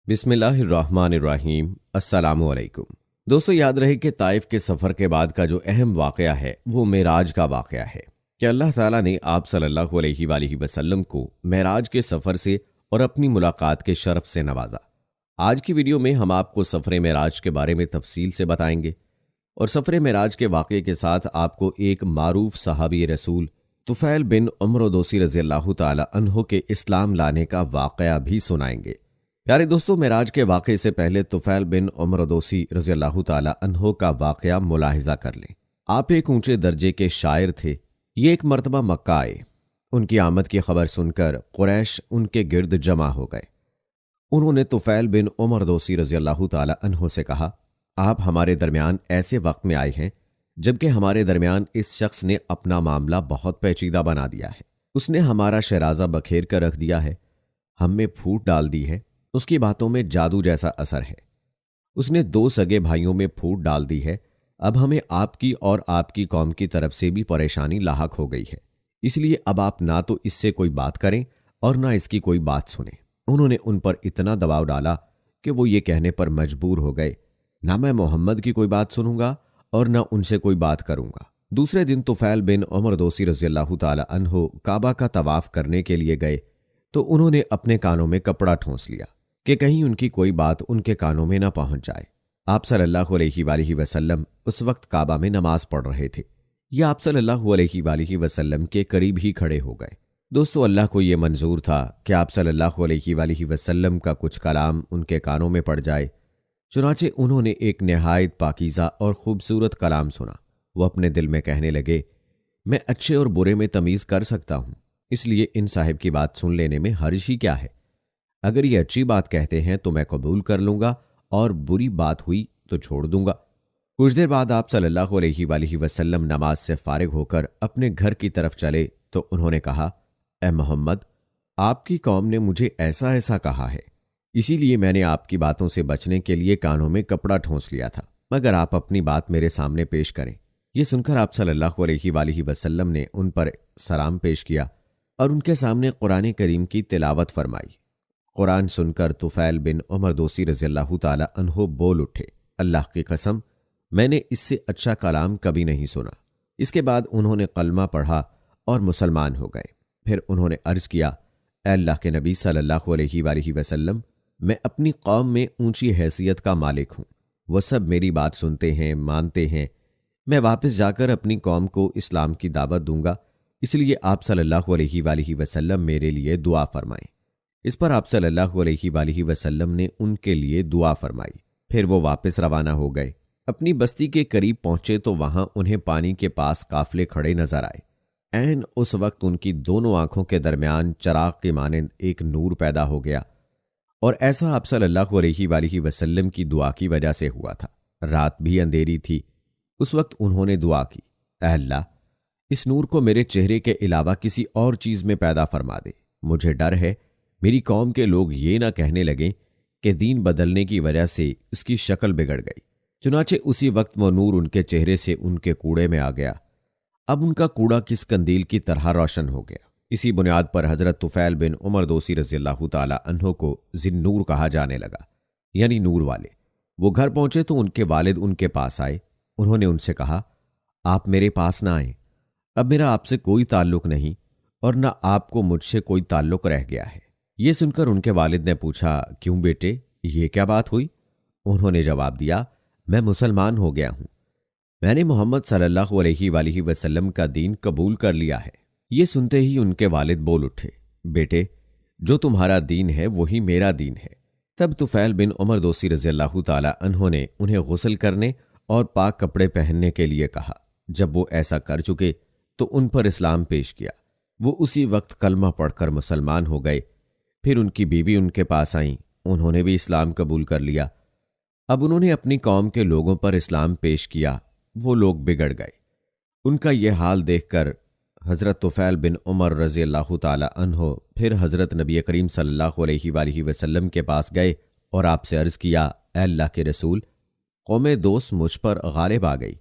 بسم اللہ الرحمن الرحیم۔ السلام علیکم دوستو، یاد رہے کہ طائف کے سفر کے بعد کا جو اہم واقعہ ہے وہ معراج کا واقعہ ہے کہ اللہ تعالیٰ نے آپ صلی اللہ علیہ وآلہ وسلم کو معراج کے سفر سے اور اپنی ملاقات کے شرف سے نوازا۔ آج کی ویڈیو میں ہم آپ کو سفر معراج کے بارے میں تفصیل سے بتائیں گے اور سفر معراج کے واقعے کے ساتھ آپ کو ایک معروف صحابی رسول طفیل بن عمرو دوسی رضی اللہ تعالی عنہ کے اسلام لانے کا واقعہ بھی سنائیں گے۔ پیارے دوستو، معراج کے واقعے سے پہلے طفیل بن عمرو دوسی رضی اللہ تعالی عنہ کا واقعہ ملاحظہ کر لیں۔ آپ ایک اونچے درجے کے شاعر تھے۔ یہ ایک مرتبہ مکہ آئے۔ ان کی آمد کی خبر سن کر قریش ان کے گرد جمع ہو گئے۔ انہوں نے طفیل بن عمرو دوسی رضی اللہ تعالی عنہ سے کہا، آپ ہمارے درمیان ایسے وقت میں آئے ہیں جبکہ ہمارے درمیان اس شخص نے اپنا معاملہ بہت پیچیدہ بنا دیا ہے۔ اس نے ہمارا شیرازہ بکھیر کر رکھ دیا ہے، ہم میں پھوٹ ڈال دی ہے۔ اس کی باتوں میں جادو جیسا اثر ہے۔ اس نے 2 سگے بھائیوں میں پھوٹ ڈال دی ہے۔ اب ہمیں آپ کی اور آپ کی قوم کی طرف سے بھی پریشانی لاحق ہو گئی ہے، اس لیے اب آپ نہ تو اس سے کوئی بات کریں اور نہ اس کی کوئی بات سنیں۔ انہوں نے ان پر اتنا دباؤ ڈالا کہ وہ یہ کہنے پر مجبور ہو گئے، نہ میں محمد کی کوئی بات سنوں گا اور نہ ان سے کوئی بات کروں گا۔ دوسرے دن طفیل بن عمرو دوسی رضی اللہ تعالی عنہ کعبہ کا طواف کرنے کے لیے گئے تو انہوں نے اپنے کانوں میں کپڑا ٹھونس لیا کہ کہیں ان کی کوئی بات ان کے کانوں میں نہ پہنچ جائے۔ آپ صلی اللہ علیہ وآلہ وسلم اس وقت کعبہ میں نماز پڑھ رہے تھے۔ یہ آپ صلی اللہ علیہ وآلہ وسلم کے قریب ہی کھڑے ہو گئے۔ دوستو، اللہ کو یہ منظور تھا کہ آپ صلی اللہ علیہ وآلہ وسلم کا کچھ کلام ان کے کانوں میں پڑ جائے، چنانچہ انہوں نے ایک نہایت پاکیزہ اور خوبصورت کلام سنا۔ وہ اپنے دل میں کہنے لگے، میں اچھے اور برے میں تمیز کر سکتا ہوں، اس لیے ان صاحب کی بات سن لینے میں حرج ہی کیا ہے؟ اگر یہ اچھی بات کہتے ہیں تو میں قبول کر لوں گا اور بری بات ہوئی تو چھوڑ دوں گا۔ کچھ دیر بعد آپ صلی اللہ علیہ وآلہ وسلم نماز سے فارغ ہو کر اپنے گھر کی طرف چلے تو انہوں نے کہا، اے محمد، آپ کی قوم نے مجھے ایسا ایسا کہا ہے، اسی لیے میں نے آپ کی باتوں سے بچنے کے لیے کانوں میں کپڑا ٹھونس لیا تھا، مگر آپ اپنی بات میرے سامنے پیش کریں۔ یہ سن کر آپ صلی اللہ علیہ وآلہ وسلم نے ان پر سلام پیش کیا اور ان کے سامنے قرآن کریم کی تلاوت فرمائی۔ قرآن سن کر طفیل بن عمرو دوسی رضی اللہ تعالی عنہ بول اٹھے، اللہ کی قسم، میں نے اس سے اچھا کلام کبھی نہیں سنا۔ اس کے بعد انہوں نے کلمہ پڑھا اور مسلمان ہو گئے۔ پھر انہوں نے عرض کیا، اے اللہ کے نبی صلی اللہ علیہ وآلہ وسلم، میں اپنی قوم میں اونچی حیثیت کا مالک ہوں، وہ سب میری بات سنتے ہیں، مانتے ہیں۔ میں واپس جا کر اپنی قوم کو اسلام کی دعوت دوں گا، اس لیے آپ صلی اللہ علیہ وآلہ وسلم میرے لیے دعا فرمائیں۔ اس پر آپ صلی اللہ علیہ وآلہ وسلم نے ان کے لیے دعا فرمائی۔ پھر وہ واپس روانہ ہو گئے۔ اپنی بستی کے قریب پہنچے تو وہاں انہیں پانی کے پاس قافلے کھڑے نظر آئے۔ عین اس وقت ان کی دونوں آنکھوں کے درمیان چراغ کے مانند ایک نور پیدا ہو گیا، اور ایسا آپ صلی اللہ علیہ وآلہ وسلم کی دعا کی وجہ سے ہوا تھا۔ رات بھی اندھیری تھی۔ اس وقت انہوں نے دعا کی، اے اللہ، اس نور کو میرے چہرے کے علاوہ کسی اور چیز میں پیدا فرما دے۔ مجھے ڈر ہے میری قوم کے لوگ یہ نہ کہنے لگیں کہ دین بدلنے کی وجہ سے اس کی شکل بگڑ گئی۔ چنانچہ اسی وقت وہ نور ان کے چہرے سے ان کے کوڑے میں آ گیا۔ اب ان کا کوڑا کس قندیل کی طرح روشن ہو گیا۔ اسی بنیاد پر حضرت طفیل بن عمرو دوسی رضی اللہ تعالی عنہ کو ذی نور کہا جانے لگا، یعنی نور والے۔ وہ گھر پہنچے تو ان کے والد ان کے پاس آئے۔ انہوں نے ان سے کہا، آپ میرے پاس نہ آئیں، اب میرا آپ سے کوئی تعلق نہیں اور نہ آپ کو مجھ سے کوئی تعلق رہ گیا ہے۔ یہ سن کر ان کے والد نے پوچھا، کیوں بیٹے، یہ کیا بات ہوئی؟ انہوں نے جواب دیا، میں مسلمان ہو گیا ہوں، میں نے محمد صلی اللہ علیہ وآلہ وسلم کا دین قبول کر لیا ہے۔ یہ سنتے ہی ان کے والد بول اٹھے، بیٹے، جو تمہارا دین ہے وہی میرا دین ہے۔ تب طفیل بن عمرو دوسی رضی اللہ تعالی عنہ نے انہیں غسل کرنے اور پاک کپڑے پہننے کے لیے کہا۔ جب وہ ایسا کر چکے تو ان پر اسلام پیش کیا۔ وہ اسی وقت کلمہ پڑھ کر مسلمان ہو گئے۔ پھر ان کی بیوی ان کے پاس آئیں، انہوں نے بھی اسلام قبول کر لیا۔ اب انہوں نے اپنی قوم کے لوگوں پر اسلام پیش کیا، وہ لوگ بگڑ گئے۔ ان کا یہ حال دیکھ کر حضرت طفیل بن عمر رضی اللہ تعالی عنہ پھر حضرت نبی کریم صلی اللہ علیہ وآلہ وسلم کے پاس گئے اور آپ سے عرض کیا، اے اللہ کے رسول، قوم دوست مجھ پر غالب آ گئی،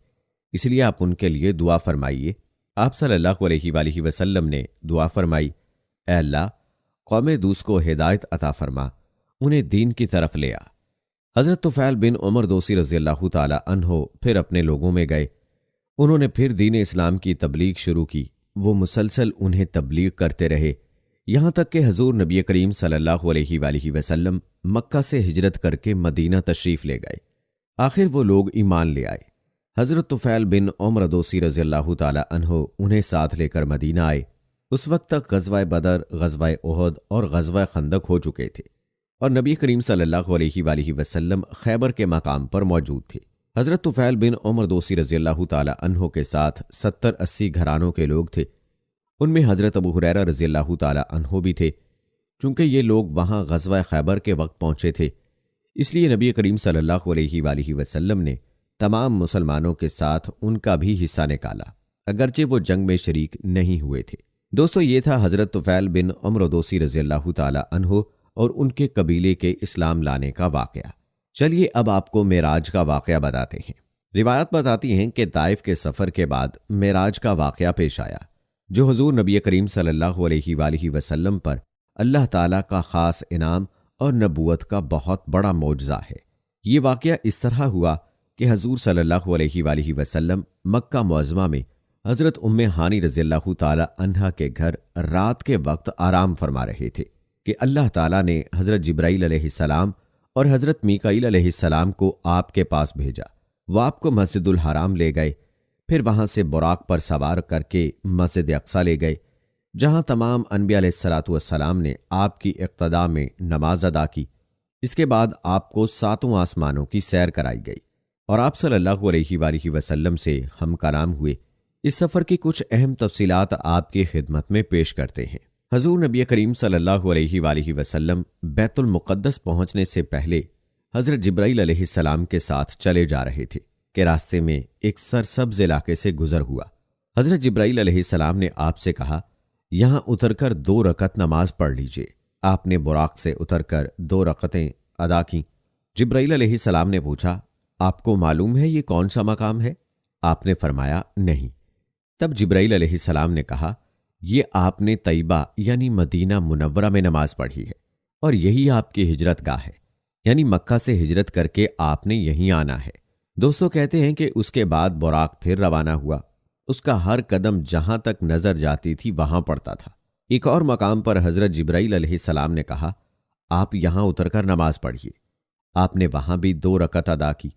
اس لیے آپ ان کے لیے دعا فرمائیے۔ آپ صلی اللہ علیہ وآلہ وسلم نے دعا فرمائی، اے اللہ، قوم دوست کو ہدایت عطا فرما، انہیں دین کی طرف لے آ۔ حضرت طفیل بن عمر دوسی رضی اللہ تعالی عنہ پھر اپنے لوگوں میں گئے۔ انہوں نے پھر دین اسلام کی تبلیغ شروع کی۔ وہ مسلسل انہیں تبلیغ کرتے رہے، یہاں تک کہ حضور نبی کریم صلی اللہ علیہ وآلہ وسلم مکہ سے ہجرت کر کے مدینہ تشریف لے گئے۔ آخر وہ لوگ ایمان لے آئے۔ حضرت طفیل بن عمر دوسی رضی اللہ تعالی عنہ انہیں ساتھ لے کر مدینہ آئے۔ اس وقت تک غزوہ بدر، غزوہ احد اور غزوہ خندق ہو چکے تھے، اور نبی کریم صلی اللہ علیہ وآلہ وسلم خیبر کے مقام پر موجود تھے۔ حضرت طفیل بن عمر دوسی رضی اللہ تعالی عنہ کے ساتھ 70-80 گھرانوں کے لوگ تھے۔ ان میں حضرت ابو ہریرہ رضی اللہ تعالی عنہ بھی تھے۔ چونکہ یہ لوگ وہاں غزوہ خیبر کے وقت پہنچے تھے، اس لیے نبی کریم صلی اللہ علیہ وآلہ وسلم نے تمام مسلمانوں کے ساتھ ان کا بھی حصہ نکالا، اگرچہ وہ جنگ میں شریک نہیں ہوئے تھے۔ دوستو، یہ تھا حضرت طفیل بن عمر دوسی رضی اللہ تعالی عنہ اور ان کے قبیلے کے اسلام لانے کا واقعہ۔ چلیے اب آپ کو معراج کا واقعہ بتاتے ہیں۔ روایات بتاتی ہیں کہ طائف کے سفر کے بعد معراج کا واقعہ پیش آیا، جو حضور نبی کریم صلی اللہ علیہ وآلہ وسلم پر اللہ تعالیٰ کا خاص انعام اور نبوت کا بہت بڑا معجزہ ہے۔ یہ واقعہ اس طرح ہوا کہ حضور صلی اللہ علیہ وآلہ وسلم مکہ معظمہ میں حضرت ام ہانی رضی اللہ تعالی عنہا کے گھر رات کے وقت آرام فرما رہے تھے کہ اللہ تعالیٰ نے حضرت جبرائیل علیہ السلام اور حضرت میکائیل علیہ السلام کو آپ کے پاس بھیجا۔ وہ آپ کو مسجد الحرام لے گئے، پھر وہاں سے براق پر سوار کر کے مسجد اقصیٰ لے گئے، جہاں تمام انبیاء علیہ الصلاۃ والسلام نے آپ کی اقتداء میں نماز ادا کی۔ اس کے بعد آپ کو 7 آسمانوں کی سیر کرائی گئی اور آپ صلی اللہ علیہ وآلہ وسلم سے ہم کلام ہوئے۔ اس سفر کی کچھ اہم تفصیلات آپ کی خدمت میں پیش کرتے ہیں۔ حضور نبی کریم صلی اللہ علیہ وآلہ وسلم بیت المقدس پہنچنے سے پہلے حضرت جبرائیل علیہ السلام کے ساتھ چلے جا رہے تھے کہ راستے میں ایک سرسبز علاقے سے گزر ہوا۔ حضرت جبرائیل علیہ السلام نے آپ سے کہا، یہاں اتر کر 2 رکعت نماز پڑھ لیجئے۔ آپ نے براق سے اتر کر 2 رکعتیں ادا کیں۔ جبرائیل علیہ السلام نے پوچھا، آپ کو معلوم ہے یہ کون سا مقام ہے؟ آپ نے فرمایا، نہیں۔ تب جبرائیل علیہ السلام نے کہا، یہ آپ نے طیبہ یعنی مدینہ منورہ میں نماز پڑھی ہے، اور یہی آپ کی ہجرت گاہ ہے، یعنی مکہ سے ہجرت کر کے آپ نے یہیں آنا ہے۔ دوستو، کہتے ہیں کہ اس کے بعد براق پھر روانہ ہوا۔ اس کا ہر قدم جہاں تک نظر جاتی تھی وہاں پڑتا تھا۔ ایک اور مقام پر حضرت جبرائیل علیہ السلام نے کہا، آپ یہاں اتر کر نماز پڑھیے۔ آپ نے وہاں بھی 2 رکعت ادا کی۔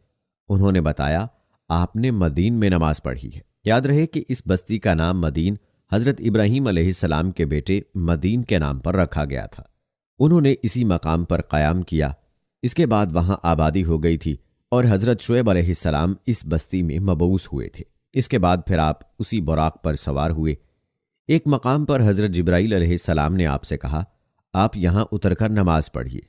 انہوں نے بتایا، آپ نے مدین میں نماز پڑھی ہے۔ یاد رہے کہ اس بستی کا نام مدین حضرت ابراہیم علیہ السلام کے بیٹے مدین کے نام پر رکھا گیا تھا۔ انہوں نے اسی مقام پر قیام کیا۔ اس کے بعد وہاں آبادی ہو گئی تھی اور حضرت شعیب علیہ السلام اس بستی میں مبعوث ہوئے تھے۔ اس کے بعد پھر آپ اسی براق پر سوار ہوئے۔ ایک مقام پر حضرت جبرائیل علیہ السلام نے آپ سے کہا، آپ یہاں اتر کر نماز پڑھیے۔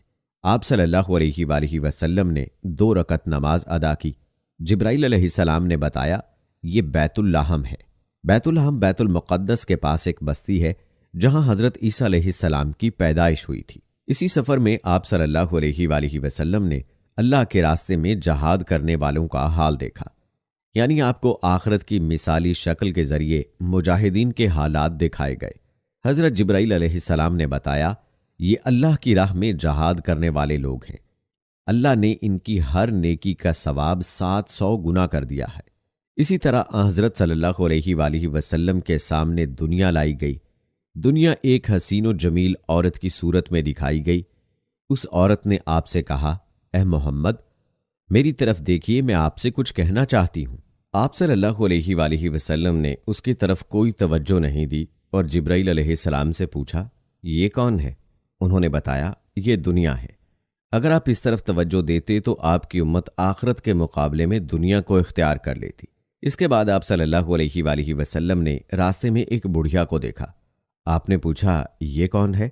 آپ صلی اللہ علیہ وآلہ وسلم نے 2 رکعت نماز ادا کی۔ جبرائیل علیہ السلام نے بتایا، یہ بیت اللحم ہے۔ بیت اللحم بیت المقدس کے پاس ایک بستی ہے جہاں حضرت عیسیٰ علیہ السلام کی پیدائش ہوئی تھی۔ اسی سفر میں آپ صلی اللہ علیہ وآلہ وسلم نے اللہ کے راستے میں جہاد کرنے والوں کا حال دیکھا، یعنی آپ کو آخرت کی مثالی شکل کے ذریعے مجاہدین کے حالات دکھائے گئے۔ حضرت جبرائیل علیہ السلام نے بتایا، یہ اللہ کی راہ میں جہاد کرنے والے لوگ ہیں، اللہ نے ان کی ہر نیکی کا ثواب 700 گنا کر دیا ہے۔ اسی طرح حضرت صلی اللہ علیہ وآلہ وسلم کے سامنے دنیا لائی گئی۔ دنیا ایک حسین و جمیل عورت کی صورت میں دکھائی گئی۔ اس عورت نے آپ سے کہا، اے محمد، میری طرف دیکھیے، میں آپ سے کچھ کہنا چاہتی ہوں۔ آپ صلی اللہ علیہ وآلہ وسلم نے اس کی طرف کوئی توجہ نہیں دی اور جبرائیل علیہ السلام سے پوچھا، یہ کون ہے؟ انہوں نے بتایا، یہ دنیا ہے۔ اگر آپ اس طرف توجہ دیتے تو آپ کی امت آخرت کے مقابلے میں دنیا کو اختیار کر لیتی۔ اس کے بعد آپ صلی اللہ علیہ وآلہ وسلم نے راستے میں ایک بڑھیا کو دیکھا۔ آپ نے پوچھا، یہ کون ہے؟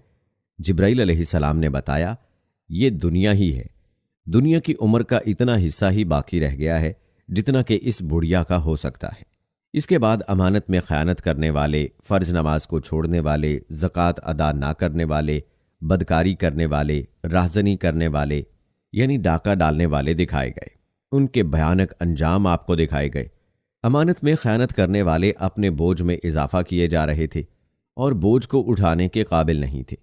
جبرائیل علیہ السلام نے بتایا، یہ دنیا ہی ہے۔ دنیا کی عمر کا اتنا حصہ ہی باقی رہ گیا ہے جتنا کہ اس بڑھیا کا ہو سکتا ہے۔ اس کے بعد امانت میں خیانت کرنے والے، فرض نماز کو چھوڑنے والے، زکوٰۃ ادا نہ کرنے والے، بدکاری کرنے والے، راہزنی کرنے والے یعنی ڈاکہ ڈالنے والے دکھائے گئے۔ ان کے بھیانک انجام آپ کو دکھائے گئے۔ امانت میں خیانت کرنے والے اپنے بوجھ میں اضافہ کیے جا رہے تھے اور بوجھ کو اٹھانے کے قابل نہیں تھے۔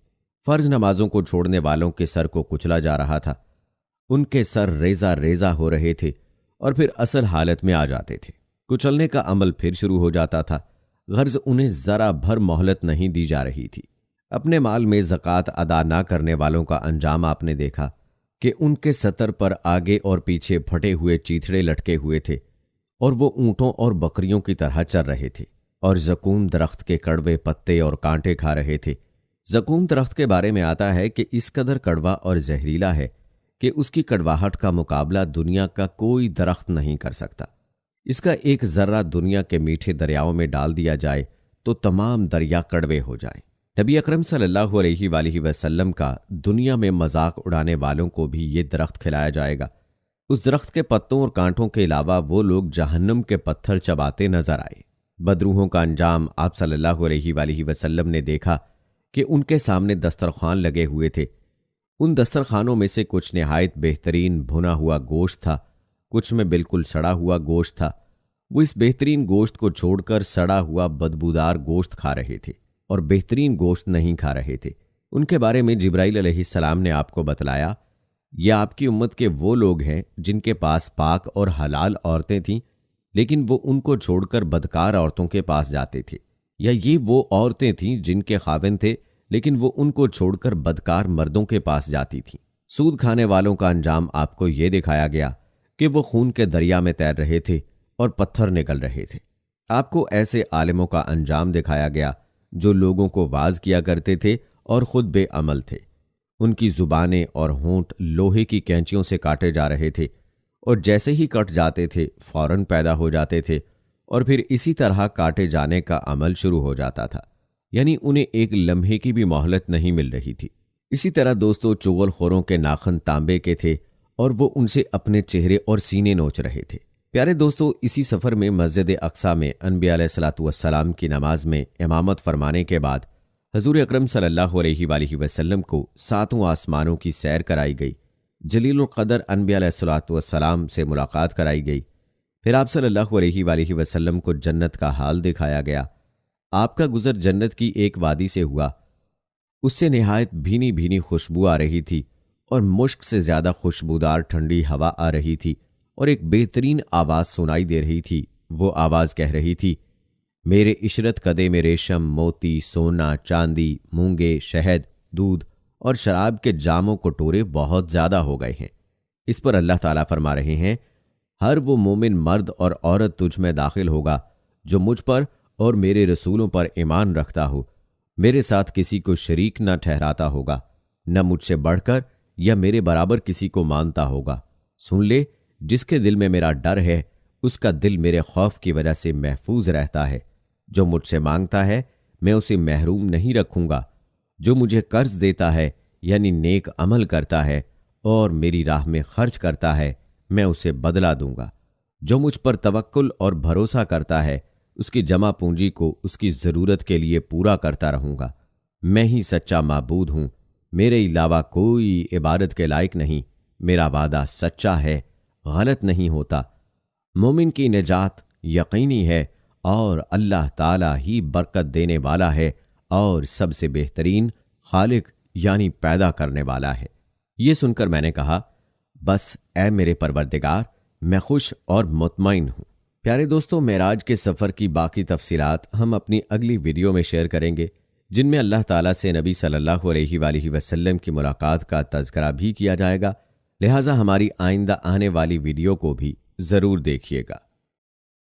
فرض نمازوں کو چھوڑنے والوں کے سر کو کچلا جا رہا تھا۔ ان کے سر ریزہ ریزہ ہو رہے تھے اور پھر اصل حالت میں آ جاتے تھے۔ کچلنے کا عمل پھر شروع ہو جاتا تھا، غرض انہیں ذرا بھر مہلت نہیں دی جا رہی تھی۔ اپنے مال میں زکوٰۃ ادا نہ کرنے والوں کا انجام آپ نے دیکھا کہ ان کے سطر پر آگے اور پیچھے پھٹے ہوئے چیتھڑے لٹکے ہوئے تھے اور وہ اونٹوں اور بکریوں کی طرح چر رہے تھے اور زقوم درخت کے کڑوے پتے اور کانٹے کھا رہے تھے۔ زقوم درخت کے بارے میں آتا ہے کہ اس قدر کڑوا اور زہریلا ہے کہ اس کی کڑواہٹ کا مقابلہ دنیا کا کوئی درخت نہیں کر سکتا۔ اس کا ایک ذرہ دنیا کے میٹھے دریاؤں میں ڈال دیا جائے تو تمام دریا کڑوے ہو جائیں۔ نبی اکرم صلی اللہ علیہ وآلہ وسلم کا دنیا میں مذاق اڑانے والوں کو بھی یہ درخت کھلایا جائے گا۔ اس درخت کے پتوں اور کانٹوں کے علاوہ وہ لوگ جہنم کے پتھر چباتے نظر آئے۔ بدروحوں کا انجام آپ صلی اللہ علیہ وآلہ وسلم نے دیکھا کہ ان کے سامنے دسترخوان لگے ہوئے تھے۔ ان دسترخوانوں میں سے کچھ نہایت بہترین بھنا ہوا گوشت تھا، کچھ میں بالکل سڑا ہوا گوشت تھا۔ وہ اس بہترین گوشت کو چھوڑ کر سڑا ہوا بدبودار گوشت کھا رہے تھے اور بہترین گوشت نہیں کھا رہے تھے۔ ان کے بارے میں جبرائیل علیہ السلام نے آپ کو بتلایا، یہ آپ کی امت کے وہ لوگ ہیں جن کے پاس پاک اور حلال عورتیں تھیں، لیکن وہ ان کو چھوڑ کر بدکار عورتوں کے پاس جاتے تھے، یا یہ وہ عورتیں تھیں جن کے خاوند تھے لیکن وہ ان کو چھوڑ کر بدکار مردوں کے پاس جاتی تھیں۔ سود کھانے والوں کا انجام آپ کو یہ دکھایا گیا کہ وہ خون کے دریا میں تیر رہے تھے اور پتھر نکل رہے تھے۔ آپ کو ایسے عالموں کا انجام دکھایا گیا جو لوگوں کو واعظ کیا کرتے تھے اور خود بے عمل تھے۔ ان کی زبانیں اور ہونٹ لوہے کی کینچیوں سے کاٹے جا رہے تھے اور جیسے ہی کٹ جاتے تھے فوراً پیدا ہو جاتے تھے اور پھر اسی طرح کاٹے جانے کا عمل شروع ہو جاتا تھا، یعنی انہیں ایک لمحے کی بھی مہلت نہیں مل رہی تھی۔ اسی طرح دوستو چغل خوروں کے ناخن تانبے کے تھے اور وہ ان سے اپنے چہرے اور سینے نوچ رہے تھے۔ پیارے دوستو، اسی سفر میں مسجد اقصیٰ میں انبیاء علیہ الصلوۃ والسلام کی نماز میں امامت فرمانے کے بعد حضور اکرم صلی اللہ علیہ وآلہ وسلم کو 7 آسمانوں کی سیر کرائی گئی۔ جلیل القدر انبیاء علیہ الصلوۃ والسلام سے ملاقات کرائی گئی۔ پھر آپ صلی اللہ علیہ وآلہ وسلم کو جنت کا حال دکھایا گیا۔ آپ کا گزر جنت کی ایک وادی سے ہوا، اس سے نہایت بھینی بھینی خوشبو آ رہی تھی اور مشک سے زیادہ خوشبودار ٹھنڈی ہوا آ رہی تھی اور ایک بہترین آواز سنائی دے رہی تھی۔ وہ آواز کہہ رہی تھی، میرے عشرت کدے میں ریشم، موتی، سونا، چاندی، مونگے، شہد، دودھ اور شراب کے جاموں کٹورے بہت زیادہ ہو گئے ہیں۔ اس پر اللہ تعالیٰ فرما رہے ہیں، ہر وہ مومن مرد اور عورت تجھ میں داخل ہوگا جو مجھ پر اور میرے رسولوں پر ایمان رکھتا ہو، میرے ساتھ کسی کو شریک نہ ٹھہراتا ہوگا، نہ مجھ سے بڑھ کر یا میرے برابر کسی کو مانتا ہوگا۔ سن لے، جس کے دل میں میرا ڈر ہے اس کا دل میرے خوف کی وجہ سے محفوظ رہتا ہے۔ جو مجھ سے مانگتا ہے میں اسے محروم نہیں رکھوں گا۔ جو مجھے قرض دیتا ہے یعنی نیک عمل کرتا ہے اور میری راہ میں خرچ کرتا ہے میں اسے بدلہ دوں گا۔ جو مجھ پر توکل اور بھروسہ کرتا ہے اس کی جمع پونجی کو اس کی ضرورت کے لیے پورا کرتا رہوں گا۔ میں ہی سچا معبود ہوں، میرے علاوہ کوئی عبادت کے لائق نہیں۔ میرا وعدہ سچا ہے، غلط نہیں ہوتا۔ مومن کی نجات یقینی ہے اور اللہ تعالیٰ ہی برکت دینے والا ہے اور سب سے بہترین خالق یعنی پیدا کرنے والا ہے۔ یہ سن کر میں نے کہا، بس اے میرے پروردگار، میں خوش اور مطمئن ہوں۔ پیارے دوستو، معراج کے سفر کی باقی تفصیلات ہم اپنی اگلی ویڈیو میں شیئر کریں گے، جن میں اللہ تعالیٰ سے نبی صلی اللہ علیہ وآلہ وسلم کی ملاقات کا تذکرہ بھی کیا جائے گا، لہٰذا ہماری آئندہ آنے والی ویڈیو کو بھی ضرور دیکھیے گا۔